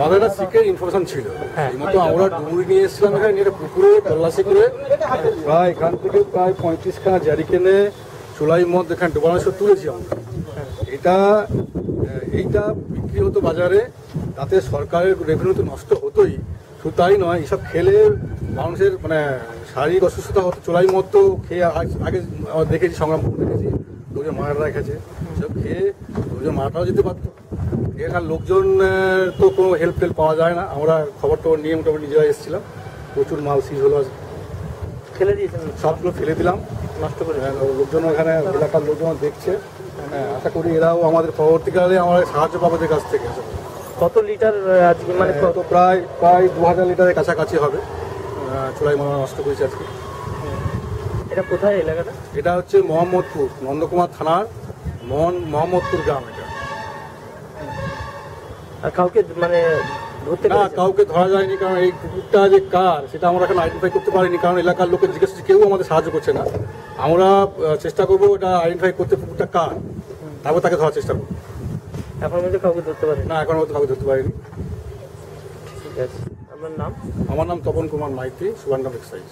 আমাদের একটা secret information ছিল, হ্যাঁ। এই মতো আমরা ডুবুরি নিয়ে এসেছিলাম এখানে, নিয়ে পুকুরে তল্লাশি করে প্রায় এখান থেকে প্রায় 35খানা জারিকেনে চুলাই মদ এখানে ডোবানো সব তুলেছি আমরা। এইটা বিক্রি হতো বাজারে, তাতে সরকারের রেভিনিউ তো নষ্ট হতোই। শুধু তাই নয়, এইসব খেলে মানুষের মানে শারীরিক অসুস্থতা হতো। চোলাই মদ তো খেয়ে আগে দেখেছি, সংগ্রাম দেখেছি, লোকজন মারা রেখেছে, সব খেয়ে লোকজন মারাটাও যেতে পারতো। এখানে লোকজন তো কোনো হেল্প টেল্প পাওয়া যায় না। আমরা খবর টবর নিয়ে মোটামুটি নিজেরা এসেছিলাম, প্রচুর মাল সিজ হলো, ফেলে দিয়েছেন, সবগুলো ফেলে দিলাম, নষ্ট করে। লোকজন এখানে এলাকার লোকজন দেখছে। আশা করি এরাও আমাদের পরবর্তীকালে আমাদের সাহায্য পাবে ওদের কাছ থেকে। কত লিটার আজকে মানে তো প্রায় 2000 লিটারের কাছাকাছি হবে চোলাই মদ নষ্ট করেছে আজকে। এটা কোথায় এলাকাটা? এটা হচ্ছে মোহাম্মদপুর, নন্দকুমার থানার মোহাম্মদপুর গ্রাম। এটা আর কাউকে মানে ধরতে না, কাউকে ধরা যায়নি, কারণ এই কুকুরটা যে কার সেটা আমরা এখন আইডেন্টিফাই করতে পারিনি, কারণ এলাকার লোকের জিজ্ঞেস কেউ আমাদের সাহায্য করছে না। আমরা চেষ্টা করবো এটা আইডেন্টিফাই করতে, কুকুরটা কার, তারপর তাকে ধরার চেষ্টা করবো। এখন মধ্যে কাউকে ধরতে পারেন না, এখন হয়তো কাউকে ধরতে পারিনি। ঠিক আছে, আপনার নাম? আমার নাম তপন কুমার মাইতি, সুবর্ণ এক্সাইজ।